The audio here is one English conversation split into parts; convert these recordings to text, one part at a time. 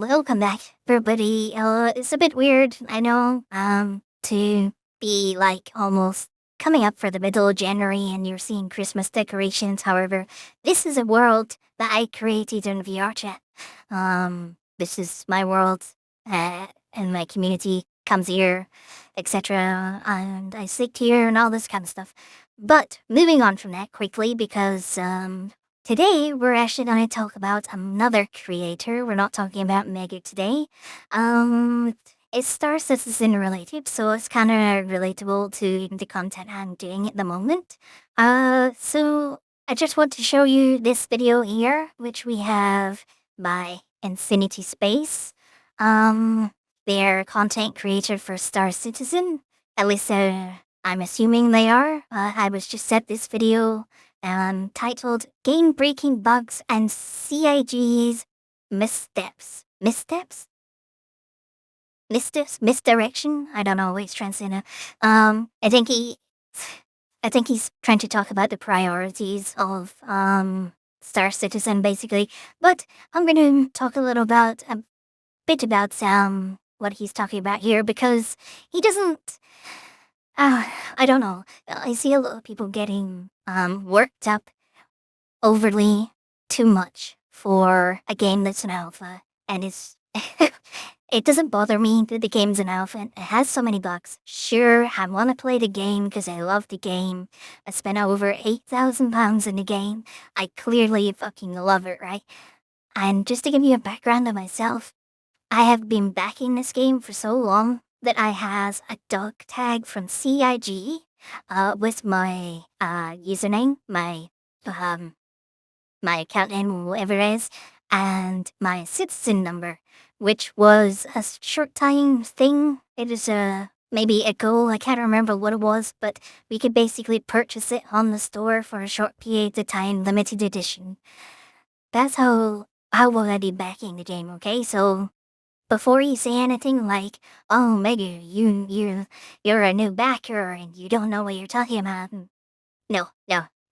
welcome back, everybody. It's a bit weird, I know, to be like almost coming up for the middle of January and you're seeing Christmas decorations. However, this is a world that I created in VR chat. This is my world, and my community comes here, etc. And I stick here and all this kind of stuff. But moving on from that quickly, because today, we're actually going to talk about another creator. We're not talking about Mega today. Um, it's Star Citizen related, so it's kind of relatable to the content I'm doing at the moment. So I just want to show you this video here, which we have by Infinity Space. They're content creator for Star Citizen. At least I'm assuming they are. I was just set this video titled Game Breaking Bugs and CIG's Missteps. Missteps? Misdirection? I don't know which translator. I think he's trying to talk about the priorities of Star Citizen basically. But I'm gonna talk a bit about what he's talking about here because he doesn't I don't know. I see a lot of people getting worked up overly too much for a game that's an alpha, and it's it doesn't bother me that the game's an alpha and it has so many bugs. Sure, I want to play the game because I love the game. I spent over £8,000 in the game. I clearly fucking love it, right? And just to give you a background of myself, I have been backing this game for so long that I has a dog tag from CIG with my username, my account name, whatever it is, and my citizen number, which was a short time thing. It is maybe a goal. I can't remember what it was, but we could basically purchase it on the store for a short period of time, limited edition. That's how I be backing the game. Okay, so before you say anything like, "Oh, Mega, you're a new backer and you don't know what you're talking about," no,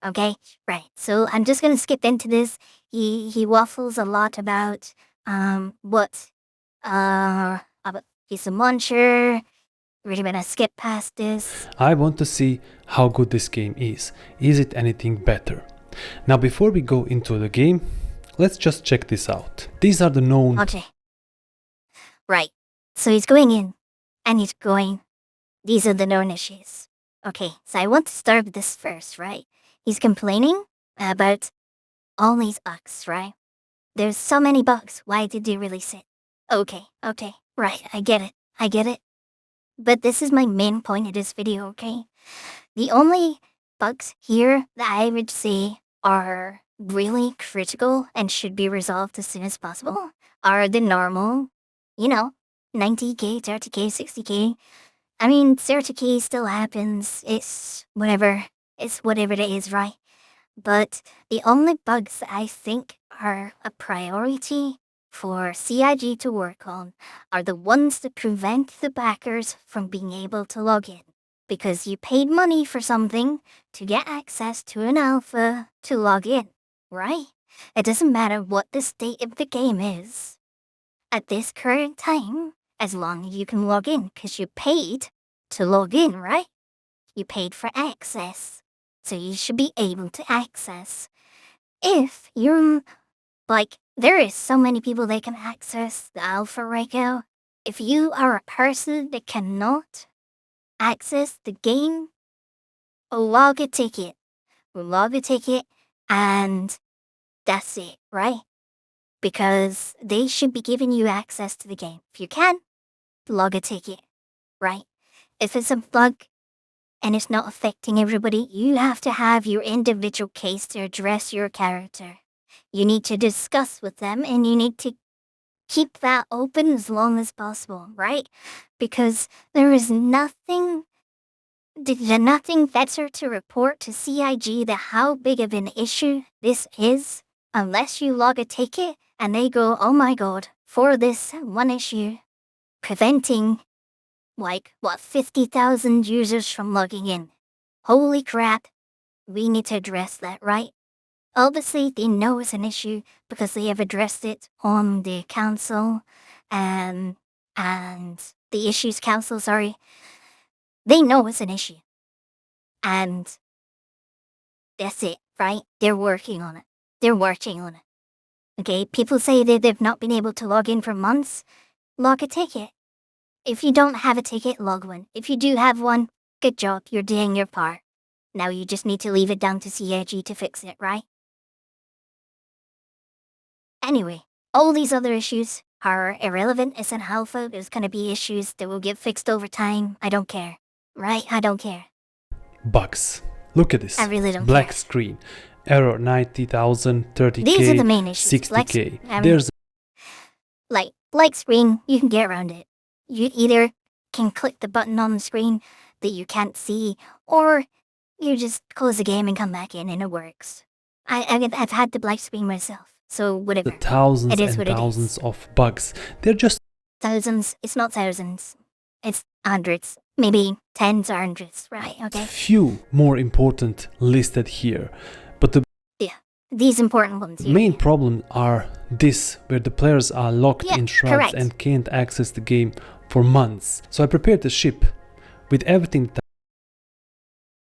okay, right. So I'm just gonna skip into this. He waffles a lot about what about he's a muncher. Really gonna skip past this. I want to see how good this game is. Is it anything better? Now, before we go into the game, let's just check this out. These are the known. Okay. Right. So he's going in, and he's going. These are the known issues. Okay, so I want to start with this first, right? He's complaining about all these bugs, right? There's so many bugs. Why did you release it? Okay, right. I get it. But this is my main point of this video, okay? The only bugs here that I would say are really critical and should be resolved as soon as possible are the normal, 90k, 30k, 60k. I mean, 30k still happens. It's whatever it is, right? But the only bugs that I think are a priority for CIG to work on are the ones that prevent the backers from being able to log in. Because you paid money for something to get access to an alpha to log in, right? It doesn't matter what the state of the game is. At this current time, as long as you can log in, because you paid to log in, right? You paid for access. So you should be able to access. If you're, there is so many people that can access the alpha right now. If you are a person that cannot access the game, log a ticket. Log a ticket and that's it, right? Because they should be giving you access to the game. If you can, log a ticket, right? If it's a bug and it's not affecting everybody, you have to have your individual case to address your character. You need to discuss with them and you need to keep that open as long as possible, right? Because there is nothing better to report to CIG that how big of an issue this is unless you log a ticket and they go, "Oh my god, for this one issue, preventing 50,000 users from logging in. Holy crap, we need to address that, right?" Obviously, they know it's an issue because they have addressed it on the council, and the issues council, sorry. They know it's an issue. And that's it, right? They're working on it. They're working on it. Okay, people say that they've not been able to log in for months. Log a ticket. If you don't have a ticket, log one. If you do have one, good job, you're doing your part. Now you just need to leave it down to CIG to fix it, right? Anyway, all these other issues are irrelevant. It's an alpha. There's gonna be issues that will get fixed over time. I don't care. Right? I don't care. Bugs. Look at this. I really don't Black care. screen. Error 90,000, 30k, These are the main issues. 60k. Like, There's Like screen, you can get around it. You either can click the button on the screen that you can't see, or you just close the game and come back in and it works. I've had the black screen myself, so whatever. thousands It is and what it thousands is. of bugs. They're just Thousands, it's not thousands. It's hundreds, maybe tens or hundreds, right? Okay. few more important listed here. But the These important ones here. main problem are this, where the players are locked Yeah, in shrubs correct. and can't access the game for months. So I prepared a ship with everything that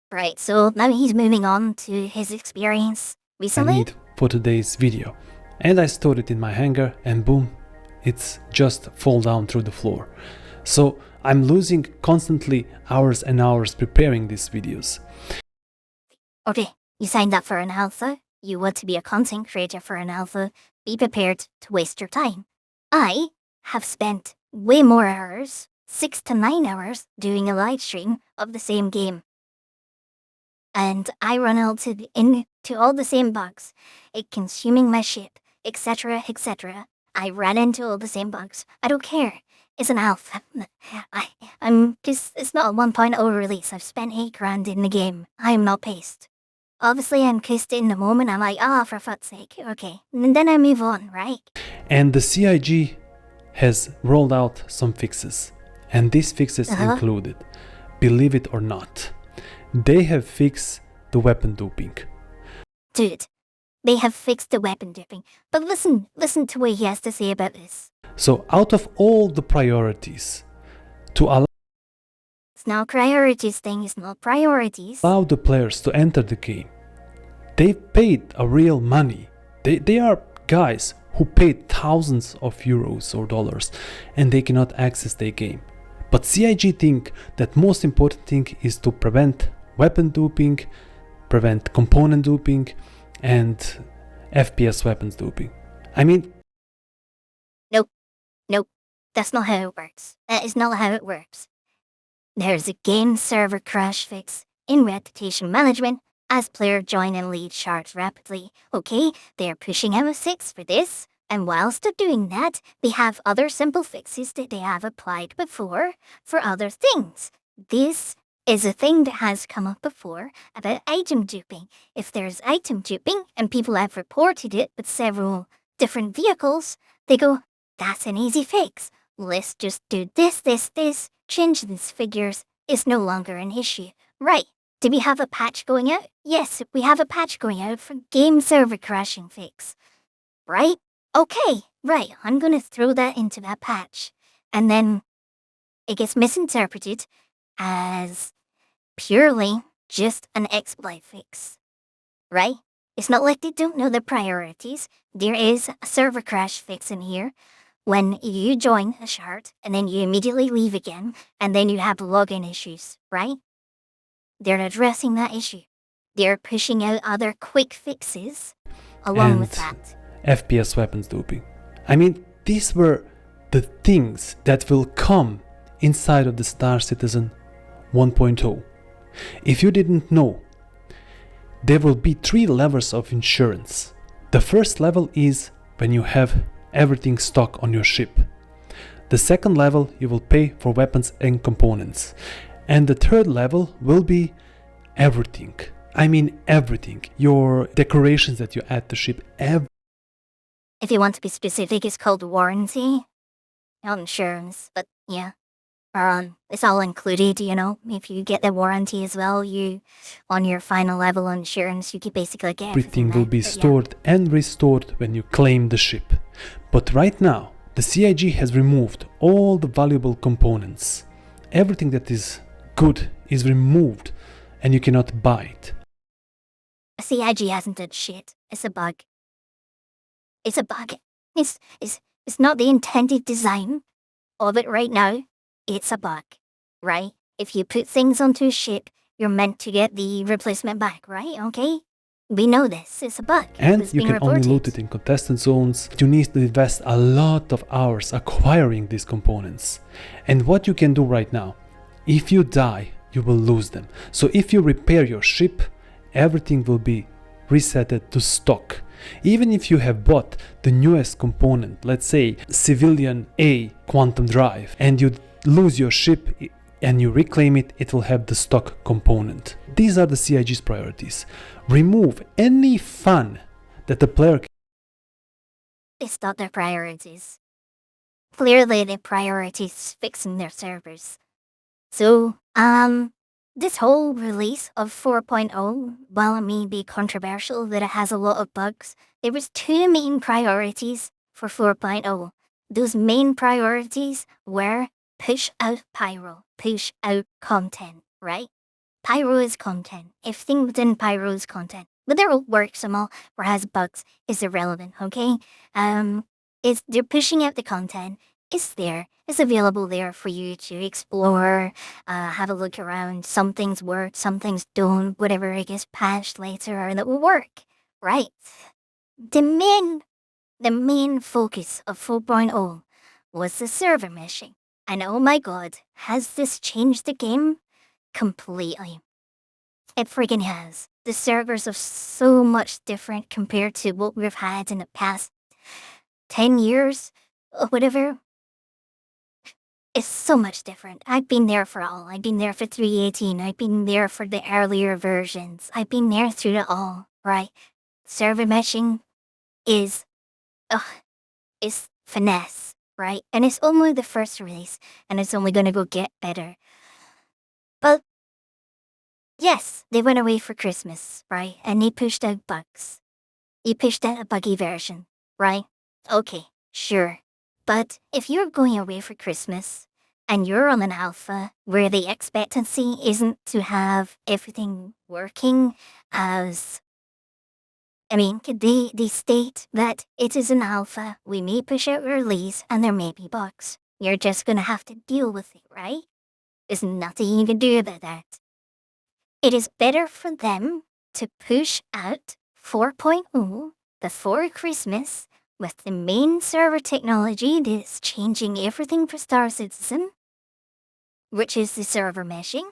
Right, so now he's moving on to his experience I recently. need for today's video. And I stored it in my hangar and boom, it's just fall down through the floor. So I'm losing constantly hours and hours preparing these videos. Okay, you signed up for an alpha. You want to be a content creator for an alpha. Be prepared to waste your time. I have spent way more hours, 6 to 9 hours, doing a live stream of the same game. And I run into all the same bugs, it consuming my ship, etc., etc. I ran into all the same bugs. I don't care. It's an alpha. I'm just, it's not a 1.0 release. I've spent 8 grand in the game. I am not paced. Obviously, I'm kissed in the moment. I'm like, for fuck's sake, okay. And then I move on, right? And the CIG has rolled out some fixes. And these fixes included, believe it or not, they have fixed the weapon duping. Dude, they have fixed the weapon duping. But listen to what he has to say about this. So out of all the priorities to It's not priorities thing, it's not priorities. allow the players to enter the game, they paid a real money. They are guys who paid thousands of euros or dollars and they cannot access their game. But CIG think that most important thing is to prevent weapon duping, prevent component duping, and FPS weapons duping. I mean, Nope, that's not how it works. That is not how it works. There's a game server crash fix in reputation management as player join and lead shards rapidly. Okay, they're pushing out a 6 for this, and whilst they're doing that, they have other simple fixes that they have applied before for other things. This is a thing that has come up before about item duping. If there's item duping and people have reported it with several different vehicles, they go, that's an easy fix. Let's just do this, change these figures. It's no longer an issue. Right. Do we have a patch going out? Yes, we have a patch going out for game server crashing fix. Right? Okay, right. I'm gonna throw that into that patch. And then it gets misinterpreted as purely just an exploit fix. Right? It's not like they don't know their priorities. There is a server crash fix in here. When you join a shard and then you immediately leave again, and then you have login issues, right? They're addressing that issue. They're pushing out other quick fixes along with that. FPS weapons duping. I mean, these were the things that will come inside of the Star Citizen 1.0. If you didn't know, there will be 3 levels of insurance. The first level is when you have everything stock on your ship. The second level, you will pay for weapons and components. And the third level will be everything. I mean everything. Your decorations that you add to ship, If you want to be specific, it's called warranty. Not insurance, but yeah. It's all included, you know. If you get the warranty as well, you on your final level insurance, you could basically get everything will be But yeah. stored and restored when you claim the ship. But right now, the CIG has removed all the valuable components. Everything that is good is removed and you cannot buy it. CIG hasn't done shit. It's a bug. It's a bug. It's not the intended design of it right now. It's a bug, right? If you put things onto a ship, you're meant to get the replacement back, right? Okay? We know this. It's a bug. And It's you been can only reported. loot it in contested zones. You need to invest a lot of hours acquiring these components. And what you can do right now, if you die, you will lose them. So if you repair your ship, everything will be resetted to stock. Even if you have bought the newest component, let's say Civilian A quantum drive, and you lose your ship and you reclaim it, it will have the stock component. These are the CIG's priorities. Remove any fun that the player can. It's not their priorities. Clearly, their priorities is fixing their servers. So, this whole release of 4.0, while it may be controversial that it has a lot of bugs, there was two main priorities for 4.0. Those main priorities were push out Pyro, push out content, right? Pyro is content. Everything within Pyro is content. Whether it works or not or has bugs is irrelevant, okay? They're pushing out the content. It's there. It's available there for you to explore, have a look around. Some things work, some things don't. Whatever it gets patched later, that will work, right? The main focus of 4.0 was the server meshing. And oh my god, has this changed the game? Completely. It freaking has. The servers are so much different compared to what we've had in the past 10 years or whatever. It's so much different. I've been there for all. I've been there for 3.18. I've been there for the earlier versions. I've been there through it all, right? Server meshing is finesse, right? And it's only the first release, and it's only gonna go get better. But yes, they went away for Christmas, right? And they pushed out bugs. You pushed out a buggy version, right? Okay, sure. But if you're going away for Christmas and you're on an alpha where the expectancy isn't to have everything working as... they state that it is an alpha, we may push out release, and there may be bugs. You're just gonna have to deal with it, right? There's nothing you can do about that. It is better for them to push out 4.0 before Christmas with the main server technology that is changing everything for Star Citizen, which is the server meshing,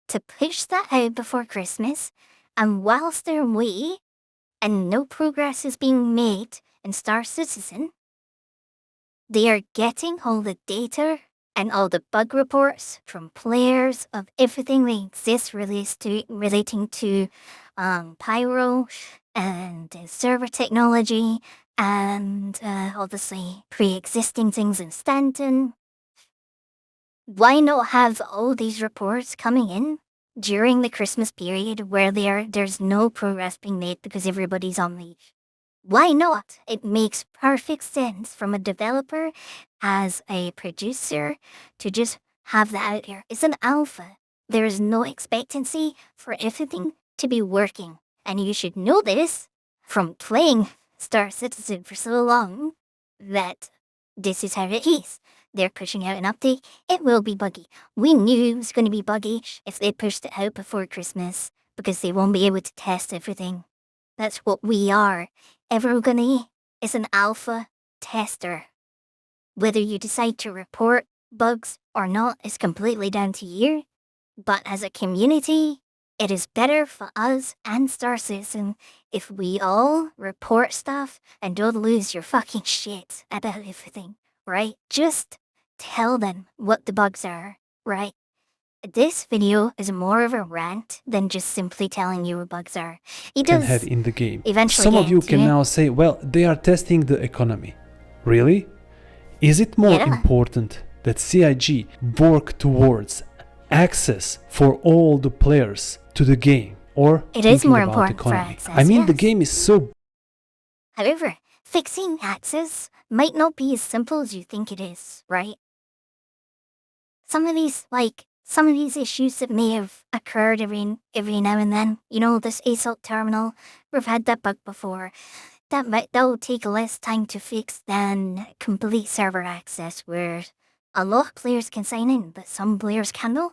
to push that out before Christmas, and whilst they're away and no progress is being made in Star Citizen, they are getting all the data and all the bug reports from players of everything that exists relating to Pyro and server technology and obviously pre-existing things in Stanton. Why not have all these reports coming in during the Christmas period where there's no progress being made because everybody's on leave? Why not? It makes perfect sense from a developer as a producer to just have that out there. It's an alpha. There is no expectancy for everything to be working. And you should know this from playing Star Citizen for so long that this is how it is. They're pushing out an update. It will be buggy. We knew it was going to be buggy if they pushed it out before Christmas because they won't be able to test everything. That's what we are. Everybody is an alpha tester. Whether you decide to report bugs or not is completely down to you. But as a community, it is better for us and Star Citizen if we all report stuff and don't lose your fucking shit about everything, right? Just tell them what the bugs are, right? This video is more of a rant than just simply telling you what bugs are. It Can does have in the game. eventually Some get of you into can it. now say, well, they are testing the economy. Really? Is it more Yeah. important that CIG work towards access for all the players to the game, or It is thinking more about important for economy. access, I mean, the yes. game is so However, fixing access might not be as simple as you think it is, right? Some of these issues that may have occurred every now and then. You know, this assault terminal, we've had that bug before. That will take less time to fix than complete server access, where a lot of players can sign in, but some players cannot.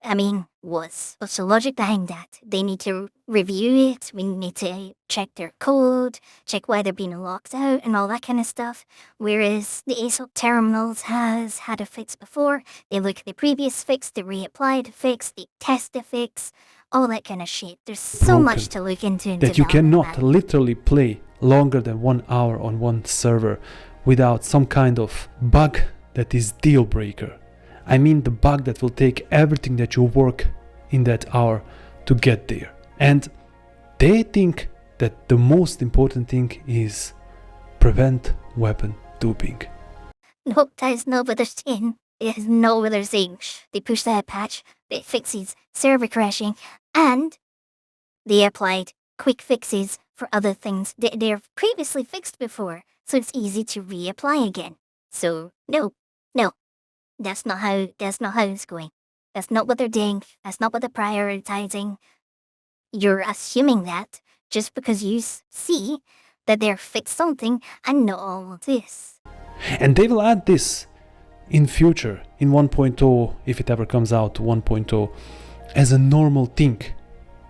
I mean, what's the logic behind that? They need to review it, we need to check their code, check why they're being locked out, and all that kind of stuff. Whereas the ASOP terminals has had a fix before, they look at the previous fix, they reapply the fix, they test the fix, all that kind of shit. There's so much to look into in that you development, cannot man. literally play longer than 1 hour on one server without some kind of bug that is deal breaker. I mean, the bug that will take everything that you work in that hour to get there. And they think that the most important thing is prevent weapon duping. Nope, that is not what they're saying. It is not what they're saying. They pushed that patch, they fixes server crashing, and they applied quick fixes for other things that they're previously fixed before, so it's easy to reapply again. So no, that's not how it's going. That's not what they're doing. That's not what they're prioritizing. You're assuming that just because you see that they're fixed something and not all of this. And they will add this in future, in 1.0, if it ever comes out to 1.0, as a normal thing.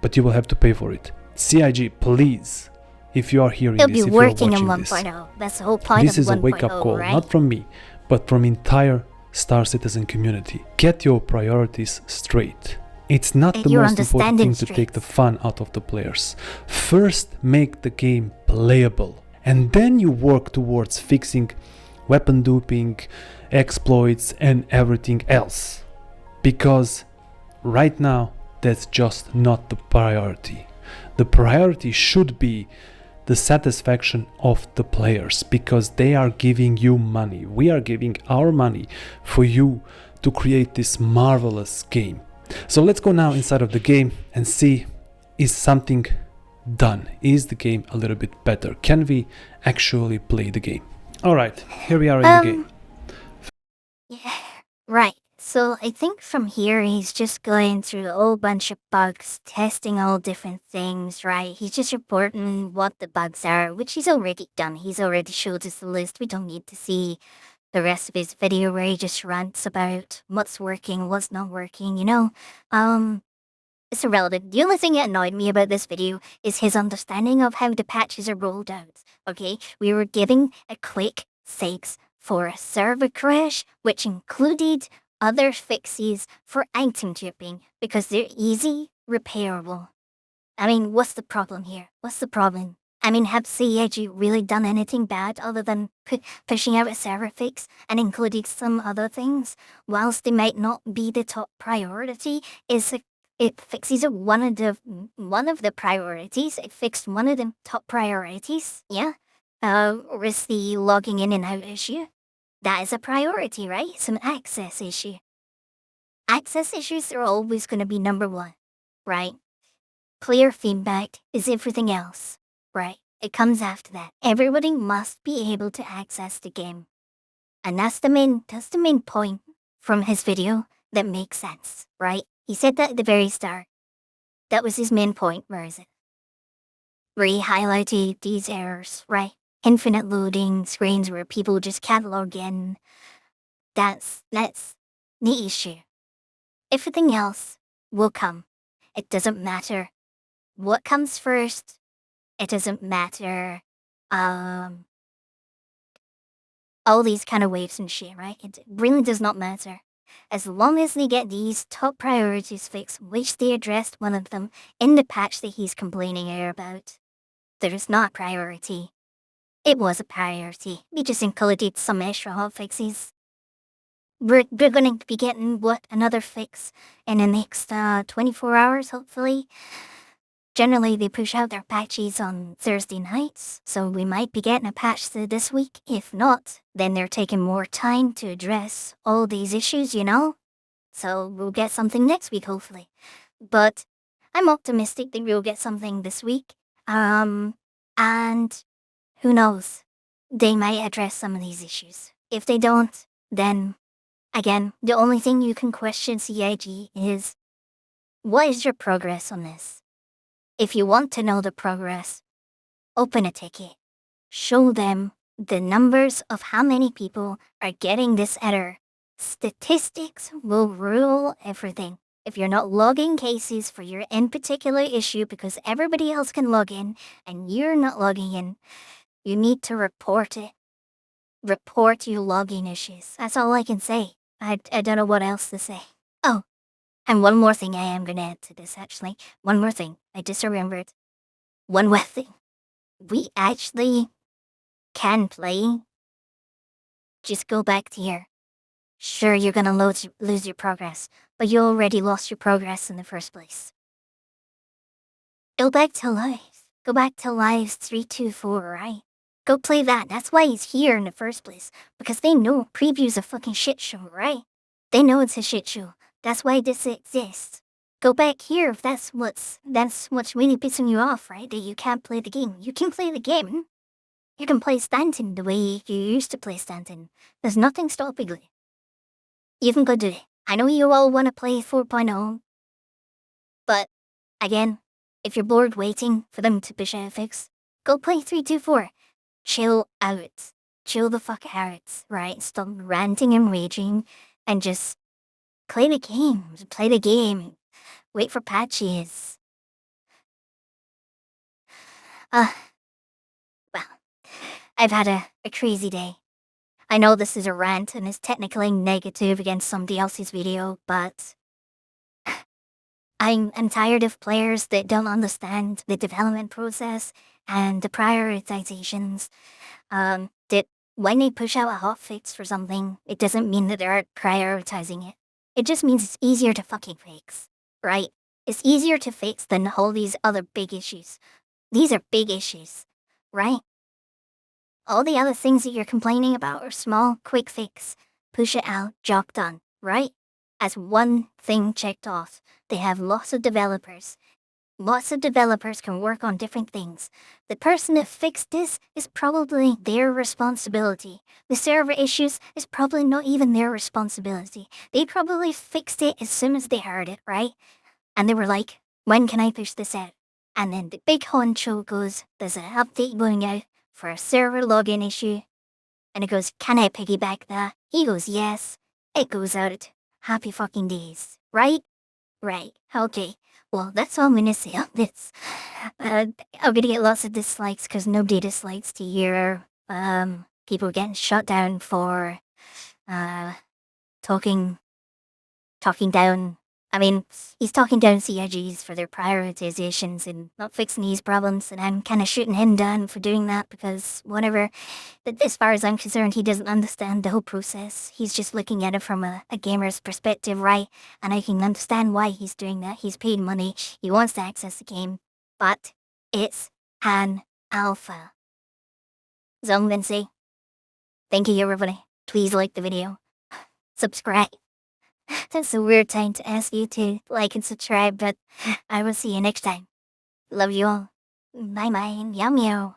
But you will have to pay for it. CIG, please, if you are hearing They'll this, be if you are working watching on this, 1.0. That's the whole point this of is a 1.0, wake-up call, right? not from me, but from entire Star Citizen community. Get your priorities straight. It's not the Your most important understanding thing to take the fun out of the players. First, make the game playable, and then you work towards fixing weapon duping, exploits, and everything else. Because right now, that's just not the priority. The priority should be the satisfaction of the players, because they are giving you money. We are giving our money for you to create this marvelous game. So let's go now inside of the game and see, is something done? Is the game a little bit better? Can we actually play the game? All right, here we are in the game. Yeah, right. So I think from here he's just going through a whole bunch of bugs, testing all different things, right? He's just reporting what the bugs are, which he's already done. He's already showed us the list. We don't need to see the rest of his video where he just rants about what's working, what's not working, you know? It's irrelevant. The only thing that annoyed me about this video is his understanding of how the patches are rolled out. Okay, we were giving a quick fix for a server crash, which included other fixes for item duping because they're easy, repairable. I mean, what's the problem here? What's the problem? I mean, have CIG really done anything bad other than pushing out a server fix and including some other things? Whilst they might not be the top priority, it fixes one of the priorities. It fixed one of the top priorities. Yeah. Or is the logging in and out issue? That is a priority, right? It's an access issue. Access issues are always going to be number one, right? Player feedback is everything else, right? It comes after that. Everybody must be able to access the game. And that's the main point from his video that makes sense, right? He said that at the very start. That was his main point, where is it? Where he highlighted these errors, right? Infinite loading screens where people just can't log in. That's the issue. Everything else will come. It doesn't matter what comes first. It doesn't matter all these kind of waves and shit, right? It really does not matter. As long as they get these top priorities fixed, which they addressed one of them in the patch that he's complaining here about. There is not priority. It was a priority. We just included some extra hot fixes. We're going to be getting, another fix in the next 24 hours, hopefully. Generally, they push out their patches on Thursday nights, so we might be getting a patch this week. If not, then they're taking more time to address all these issues, you know? So we'll get something next week, hopefully. But I'm optimistic that we'll get something this week. And who knows? They might address some of these issues. If they don't, then again, the only thing you can question CIG is, what is your progress on this? If you want to know the progress, open a ticket. Show them the numbers of how many people are getting this error. Statistics will rule everything. If you're not logging cases for your in particular issue because everybody else can log in and you're not logging in, you need to report it. Report your logging issues. That's all I can say. I don't know what else to say. Oh, and one more thing I am going to add to this, actually. One more thing. I just remembered. One more thing. We actually can play. Just go back to here. Sure, you're going to lose your progress, but you already lost your progress in the first place. Go back to lives. Go back to lives 324, right? Go play that. That's why he's here in the first place. Because they know preview's a fucking shit show, right? They know it's a shit show. That's why this exists. Go back here if that's what's really pissing you off, right? That you can't play the game. You can play the game. You can play Stanton the way you used to play Stanton. There's nothing stopping you. You can go do it. I know you all want to play 4.0, but again, if you're bored waiting for them to push out a fix, go play 324. Chill out. Chill the fuck out, right? Stop ranting and raging and just play the game. Play the game. Wait for patches. Well, I've had a crazy day. I know this is a rant and is technically negative against somebody else's video, but I'm tired of players that don't understand the development process and the prioritizations. That when they push out a hotfix for something, it doesn't mean that they're prioritizing it. It just means it's easier to fucking fix, right? It's easier to fix than all these other big issues. These are big issues, right? All the other things that you're complaining about are small, quick fix. Push it out, job done, right? As one thing checked off, they have lots of developers. Lots of developers can work on different things. The person that fixed this is probably their responsibility. The server issues is probably not even their responsibility. They probably fixed it as soon as they heard it, right? And they were like, when can I push this out? And then the big honcho goes, there's an update going out for a server login issue. And it goes, can I piggyback that? He goes, yes. It goes out. Happy fucking days, right? Right, okay. Well, that's all I'm gonna say on this. I'm gonna get lots of dislikes because nobody dislikes to hear people getting shut down for talking down. I mean, he's talking down CIGs for their prioritizations and not fixing these problems, and I'm kind of shooting him down for doing that because whatever. As far as I'm concerned, he doesn't understand the whole process. He's just looking at it from a gamer's perspective, right? And I can understand why he's doing that. He's paid money. He wants to access the game, but it's an alpha. So I'm gonna say, thank you, everybody. Please like the video. Subscribe. That's a weird time to ask you to like and subscribe, but I will see you next time. Love you all. Bye bye. Meow meow.